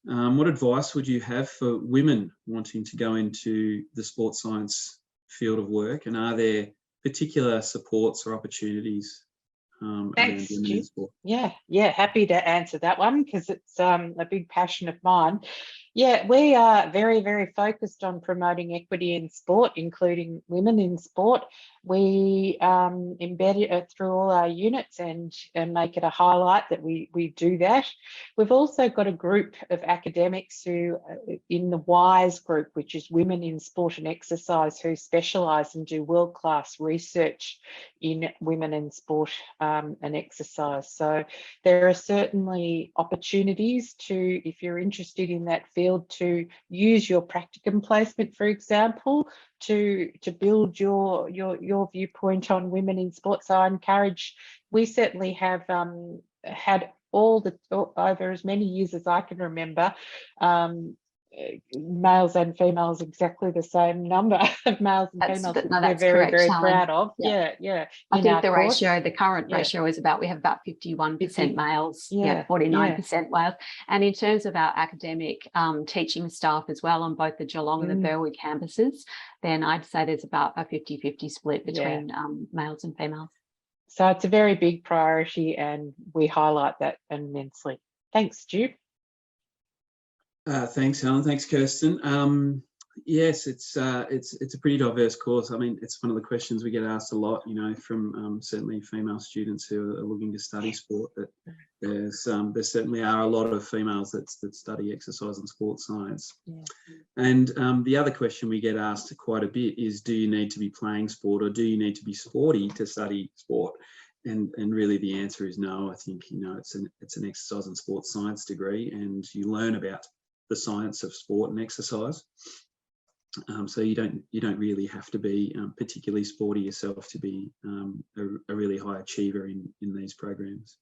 What advice would you have for women wanting to go into the sports science field of work, and are there particular supports or opportunities around women in sport? Yeah, happy to answer that one because it's a big passion of mine. Yeah, we are very, very focused on promoting equity in sport, including women in sport. We embed it through all our units and make it a highlight that we do that. We've also got a group of academics who, in the WISE group, which is Women in Sport and Exercise, who specialise and do world-class research in women in sport and exercise. So there are certainly opportunities to, if you're interested in that field, to use your practicum placement, for example, to build your viewpoint on women in sports. So I encourage, we certainly have had over as many years as I can remember, males and females, exactly the same number of males and females that we're very, very proud of. Yeah. I think the current ratio is we have about 51% males, 49% males. And in terms of our academic teaching staff as well on both the Geelong and the Burwood campuses, then I'd say there's about a 50-50 split between males and females. So it's a very big priority and we highlight that immensely. Thanks, Stu. Thanks, Helen. Thanks, Kirsten. Yes, it's a pretty diverse course. I mean, it's one of the questions we get asked a lot, from certainly female students who are looking to study sport. That there certainly are a lot of females that study exercise and sports science. Yeah. And the other question we get asked quite a bit is, do you need to be playing sport or do you need to be sporty to study sport? And really the answer is no. I think it's an exercise and sports science degree, and you learn about the science of sport and exercise. So you don't really have to be particularly sporty yourself to be a really high achiever in these programs.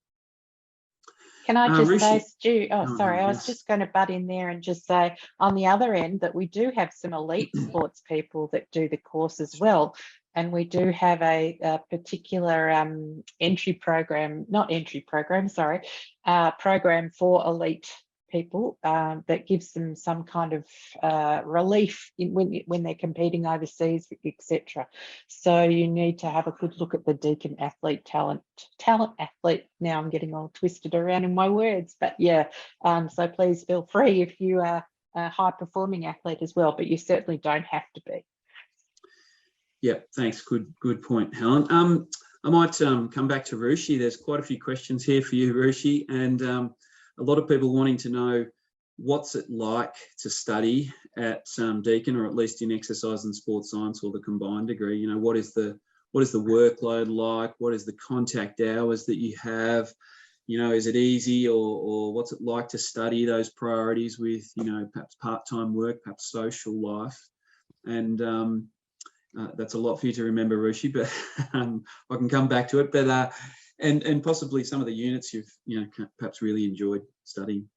Can I just say, Stu, I was just going to butt in there and just say on the other end that we do have some elite sports people that do the course as well. And we do have a particular program for elite people that gives them some kind of relief when they're competing overseas, etc. So you need to have a good look at the Deakin athlete talent athlete. Now I'm getting all twisted around in my words, but so please feel free if you are a high performing athlete as well, but you certainly don't have to be. Yeah, thanks. Good point, Helen. I might come back to Rushi. There's quite a few questions here for you, Rushi, and a lot of people wanting to know what's it like to study at Deakin, or at least in exercise and sports science or the combined degree. What is the workload like? What is the contact hours that you have? Is it easy, or what's it like to study those priorities with, perhaps part-time work, perhaps social life? And that's a lot for you to remember, Rushi, but I can come back to it. But and possibly some of the units you've perhaps really enjoyed studying.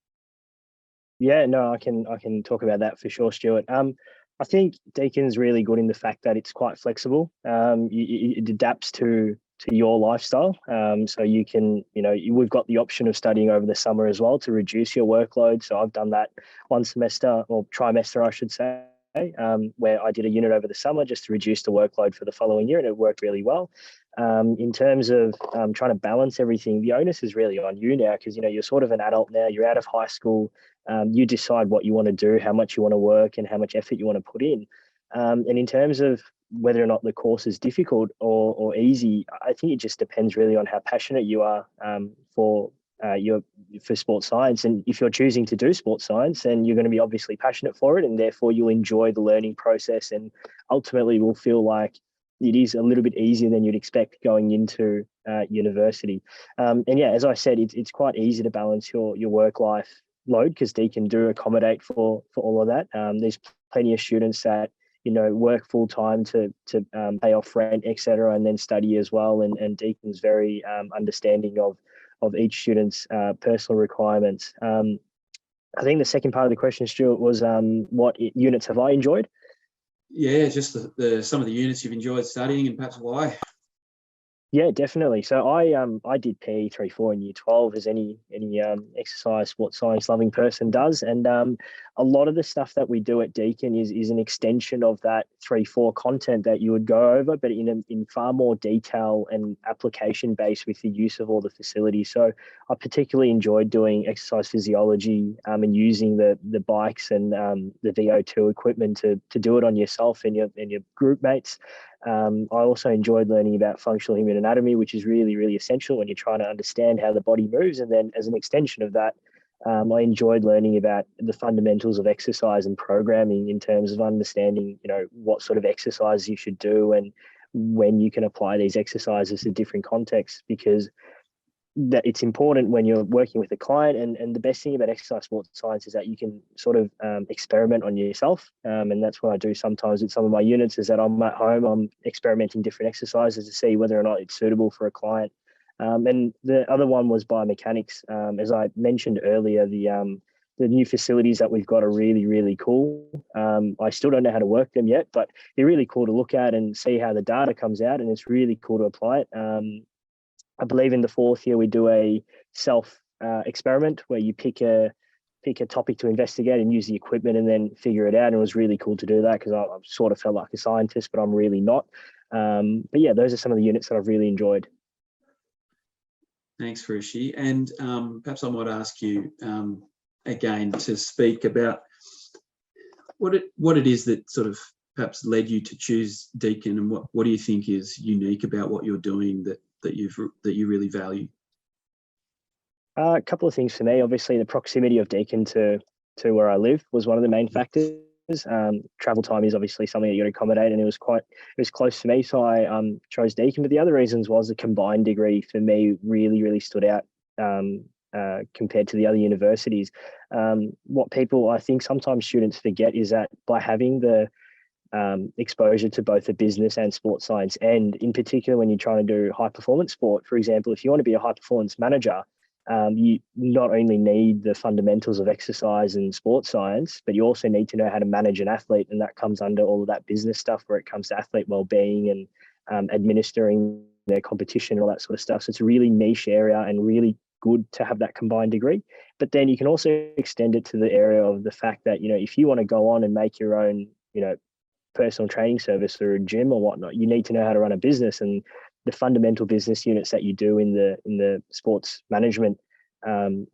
Yeah, no, I can talk about that for sure, Stuart. I think Deakin's really good in the fact that it's quite flexible. It adapts to your lifestyle. So you can, we've got the option of studying over the summer as well to reduce your workload. So I've done that one semester, or trimester, I should say, where I did a unit over the summer just to reduce the workload for the following year, and it worked really well. In terms of trying to balance everything, the onus is really on you now, because you're sort of an adult now, you're out of high school, you decide what you want to do, how much you want to work, and how much effort you want to put in. And in terms of whether or not the course is difficult or easy, I think it just depends really on how passionate you are for sports science. And if you're choosing to do sports science, then you're going to be obviously passionate for it, and therefore you'll enjoy the learning process, and ultimately will feel like it is a little bit easier than you'd expect going into university. And yeah, as I said, it's quite easy to balance your work-life load, because Deakin do accommodate for all of that. There's plenty of students that work full time to pay off rent, etc., and then study as well. And Deakin's very understanding of each student's personal requirements. I think the second part of the question, Stuart, was what units have I enjoyed? Yeah, just some of the units you've enjoyed studying, and perhaps why. Yeah, definitely. So I did PE 3-4 in year 12, as any exercise, sports science loving person does. And a lot of the stuff that we do at Deakin is an extension of that 3-4 content that you would go over, but in far more detail and application based with the use of all the facilities. So I particularly enjoyed doing exercise physiology and using the bikes and the VO2 equipment to do it on yourself and your group mates. I also enjoyed learning about functional human anatomy, which is really, really essential when you're trying to understand how the body moves. And then as an extension of that, I enjoyed learning about the fundamentals of exercise and programming in terms of understanding, what sort of exercise you should do and when you can apply these exercises to different contexts, because that it's important when you're working with a client. And the best thing about exercise sports science is that you can sort of experiment on yourself. And that's what I do sometimes with some of my units, is that I'm at home, I'm experimenting different exercises to see whether or not it's suitable for a client. And the other one was biomechanics. As I mentioned earlier, the new facilities that we've got are really, really cool. I still don't know how to work them yet, but they're really cool to look at and see how the data comes out, and it's really cool to apply it. I believe in the fourth year we do a self experiment where you pick a topic to investigate and use the equipment and then figure it out. And it was really cool to do that, because I sort of felt like a scientist, but I'm really not. But yeah, those are some of the units that I've really enjoyed. Thanks, Varushi. And perhaps I might ask you again to speak about what it is that sort of perhaps led you to choose Deakin, and what do you think is unique about what you're doing that you really value? A couple of things for me. Obviously, the proximity of Deakin to where I live was one of the main factors. Travel time is obviously something that you got to accommodate, and it was close to me, so I chose Deakin. But the other reasons was the combined degree for me really, really stood out compared to the other universities. What people, I think sometimes students forget, is that by having the exposure to both the business and sports science, and in particular when you're trying to do high performance sport, for example, if you want to be a high performance manager, you not only need the fundamentals of exercise and sports science, but you also need to know how to manage an athlete, and that comes under all of that business stuff where it comes to athlete well-being and administering their competition and all that sort of stuff. So it's a really niche area and really good to have that combined degree. But then you can also extend it to the area of the fact that, if you want to go on and make your own, personal training service or a gym or whatnot, you need to know how to run a business, and the fundamental business units that you do in the sports management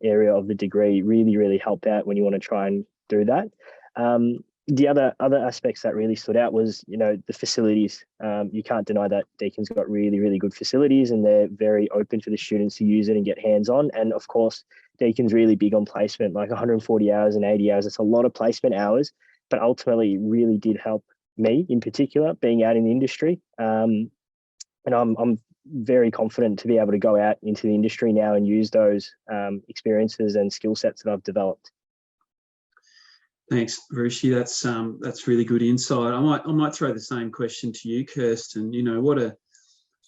area of the degree really, really help out when you want to try and do that. The other aspects that really stood out was, the facilities. You can't deny that Deakin's got really, really good facilities, and they're very open for the students to use it and get hands-on. And of course, Deakin's really big on placement, like 140 hours and 80 hours. It's a lot of placement hours, but ultimately it really did help me in particular, being out in the industry. And I'm very confident to be able to go out into the industry now and use those experiences and skill sets that I've developed. Thanks, Varushi. That's really good insight. I might throw the same question to you, Kirsten.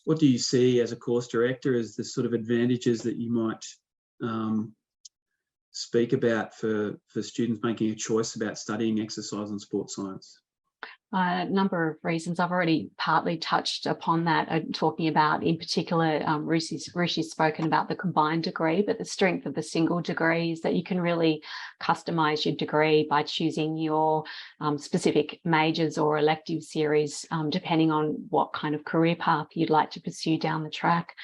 What do you see as a course director as the sort of advantages that you might speak about for students making a choice about studying exercise and sports science? A number of reasons. I've already partly touched upon that, talking about in particular, Rishi's spoken about the combined degree, but the strength of the single degree is that you can really customise your degree by choosing your specific majors or elective series, depending on what kind of career path you'd like to pursue down the track.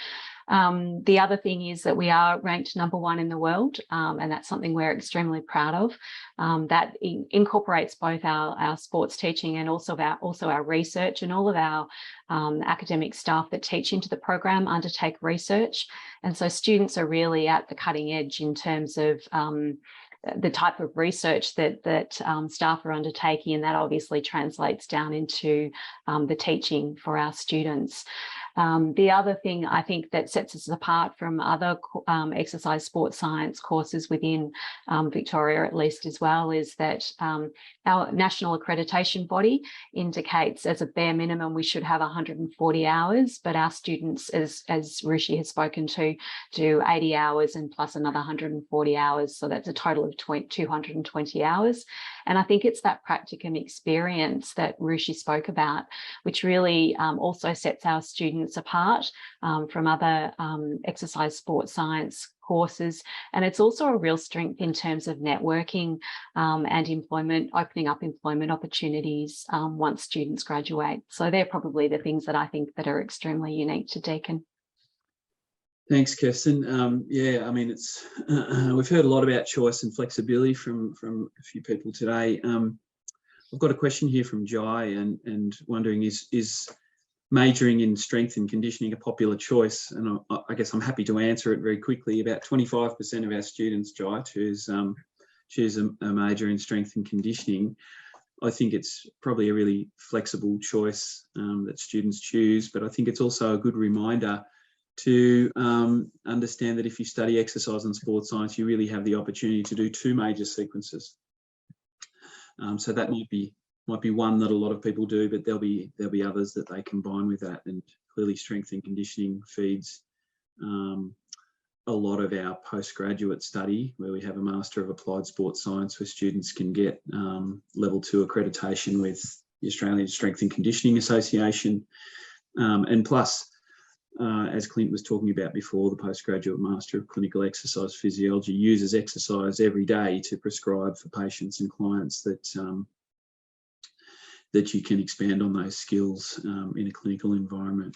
The other thing is that we are ranked #1 in the world, and that's something we're extremely proud of. That incorporates both our sports teaching and also our research, and all of our academic staff that teach into the program undertake research. And so students are really at the cutting edge in terms of the type of research that staff are undertaking, and that obviously translates down into the teaching for our students. The other thing I think that sets us apart from other exercise sports science courses within Victoria, at least as well, is that our national accreditation body indicates as a bare minimum we should have 140 hours, but our students, as Rishi has spoken to, do 80 hours and plus another 140 hours. So that's a total of 220 hours. And I think it's that practicum experience that Rishi spoke about, which really also sets our students apart from other exercise sports science courses. And it's also a real strength in terms of networking and employment, opening up employment opportunities once students graduate. So they're probably the things that I think that are extremely unique to Deakin. Thanks, Kirsten. Yeah, I mean, it's we've heard a lot about choice and flexibility from a few people today. I've got a question here from Jai and wondering, is majoring in strength and conditioning a popular choice? And I guess I'm happy to answer it very quickly. About 25% of our students, Jai, choose a major in strength and conditioning. I think it's probably a really flexible choice that students choose, but I think it's also a good reminder to understand that if you study exercise and sports science, you really have the opportunity to do 2 major sequences. So that might be one that a lot of people do, but there'll be others that they combine with that. And clearly strength and conditioning feeds a lot of our postgraduate study, where we have a Master of Applied Sports Science, where students can get level 2 accreditation with the Australian Strength and Conditioning Association. And plus, as Clint was talking about before, the Postgraduate Master of Clinical Exercise Physiology uses exercise every day to prescribe for patients and clients that you can expand on those skills in a clinical environment.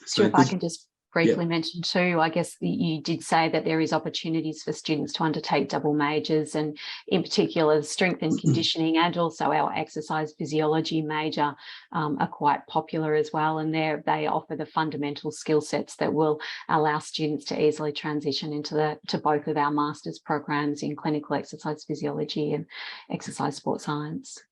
So if I can just briefly mention too, I guess you did say that there is opportunities for students to undertake double majors, and in particular strength and conditioning and also our exercise physiology major are quite popular as well, and they offer the fundamental skill sets that will allow students to easily transition into both of our master's programs in clinical exercise physiology and exercise sports science.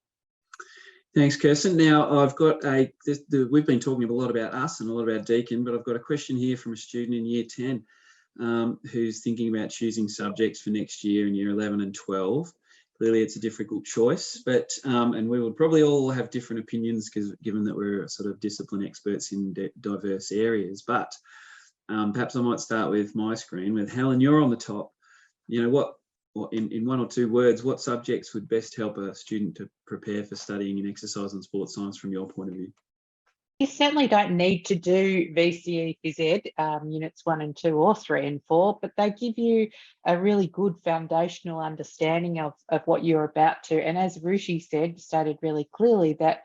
Thanks, Kirsten. Now, I've got we've been talking a lot about us and a lot about Deakin, but I've got a question here from a student in Year 10 who's thinking about choosing subjects for next year in Year 11 and 12. Clearly, it's a difficult choice, but and we will probably all have different opinions, because given that we're sort of discipline experts in diverse areas. But perhaps I might start with my screen with Helen. You're on the top. You know, in 1 or 2 words, what subjects would best help a student to prepare for studying in exercise and sports science from your point of view? You certainly don't need to do VCE Phys Ed units 1 and 2 or 3 and 4, but they give you a really good foundational understanding of what you're about to. And as Rishi stated really clearly, that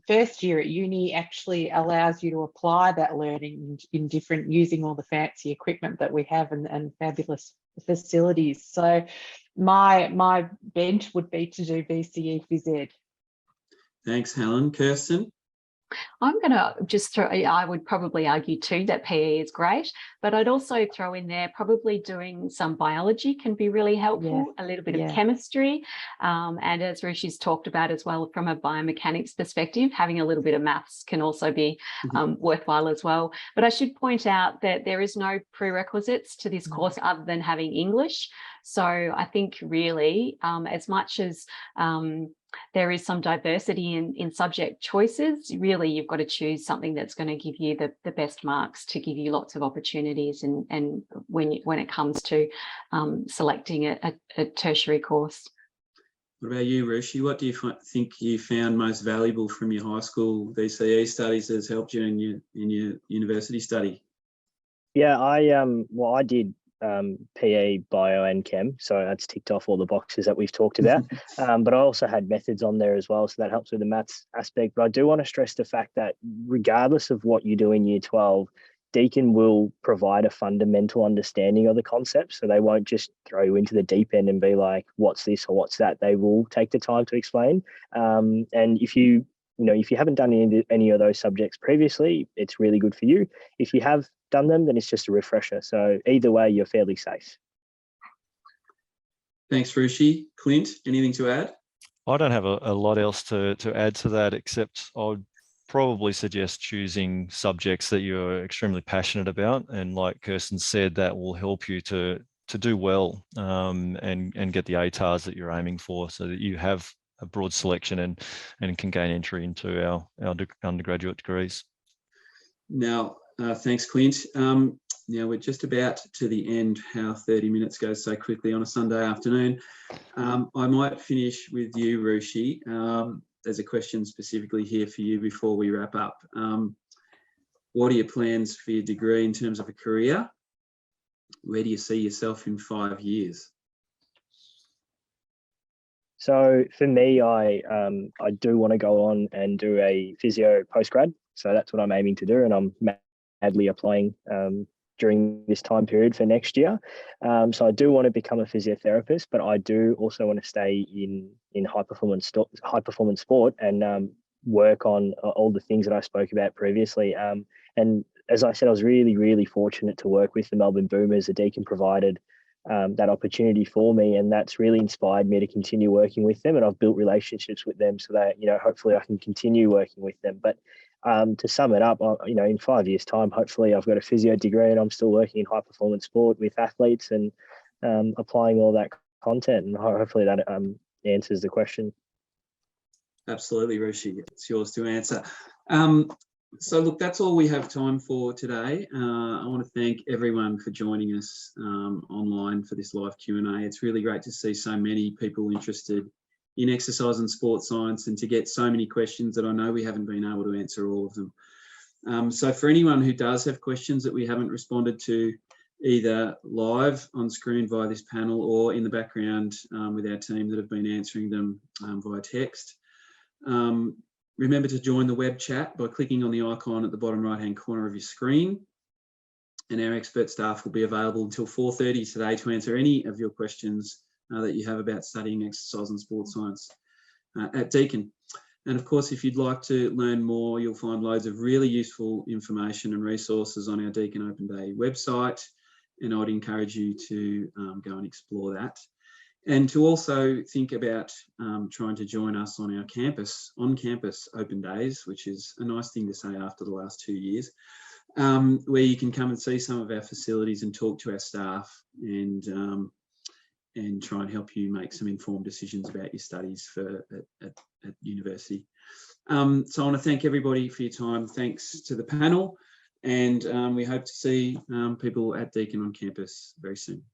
first year at uni actually allows you to apply that learning in different, using all the fancy equipment that we have and fabulous facilities. So my bent would be to do VCE Phys Ed. Thanks, Helen. Kirsten? I'm going to just throw, I would probably argue too that PE is great, but I'd also throw in there probably doing some biology can be really helpful, a little bit of chemistry. And as Rishi's talked about as well, from a biomechanics perspective, having a little bit of maths can also be worthwhile as well. But I should point out that there is no prerequisites to this course other than having English. So I think really as much as there is some diversity in subject choices, really you've got to choose something that's going to give you the best marks to give you lots of opportunities and when it comes to selecting a tertiary course. What about you, Rushi? What do you think you found most valuable from your high school VCE studies that has helped you in your university study? Yeah, I did PE, bio, and chem, so that's ticked off all the boxes that we've talked about. But I also had methods on there as well, so that helps with the maths aspect. But I do want to stress the fact that regardless of what you do in year 12, Deakin will provide a fundamental understanding of the concept, so they won't just throw you into the deep end and be like, what's this or what's that. They will take the time to explain. And if you haven't done any of those subjects previously, it's really good for you. If you have done them, then it's just a refresher. So either way, you're fairly safe. Thanks, Rushi. Clint, anything to add? I don't have a lot else to add to that, except I would probably suggest choosing subjects that you're extremely passionate about. And like Kirsten said, that will help you to do well and get the ATARs that you're aiming for, so that you have a broad selection and can gain entry into our undergraduate degrees. Now, thanks, Clint. Now we're just about to the end. How 30 minutes goes so quickly on a Sunday afternoon. I might finish with you, Rushi. There's a question specifically here for you before we wrap up. What are your plans for your degree in terms of a career? Where do you see yourself in 5 years? So for me, I do want to go on and do a physio postgrad. So that's what I'm aiming to do, and I'm madly applying during this time period for next year. So I do want to become a physiotherapist, but I do also want to stay in high performance sport and work on all the things that I spoke about previously. And as I said, I was really, really fortunate to work with the Melbourne Boomers. The Deakin provided that opportunity for me, and that's really inspired me to continue working with them. And I've built relationships with them so that, hopefully I can continue working with them. But to sum it up, in 5 years' time, hopefully I've got a physio degree and I'm still working in high performance sport with athletes and applying all that content. And hopefully that answers the question. Absolutely, Rushi. It's yours to answer. So look, that's all we have time for today. I want to thank everyone for joining us online for this live Q&A. It's really great to see so many people interested in exercise and sports science, and to get so many questions that I know we haven't been able to answer all of them. So for anyone who does have questions that we haven't responded to, either live on screen via this panel or in the background with our team that have been answering them via text, remember to join the web chat by clicking on the icon at the bottom right-hand corner of your screen. And our expert staff will be available until 4:30 today to answer any of your questions that you have about studying exercise and sports science at Deakin. And of course, if you'd like to learn more, you'll find loads of really useful information and resources on our Deakin Open Day website. And I'd encourage you to go and explore that. And to also think about trying to join us on our on-campus open days, which is a nice thing to say after the last 2 years, where you can come and see some of our facilities and talk to our staff and try and help you make some informed decisions about your studies at university. So I want to thank everybody for your time. Thanks to the panel, and we hope to see people at Deakin on campus very soon.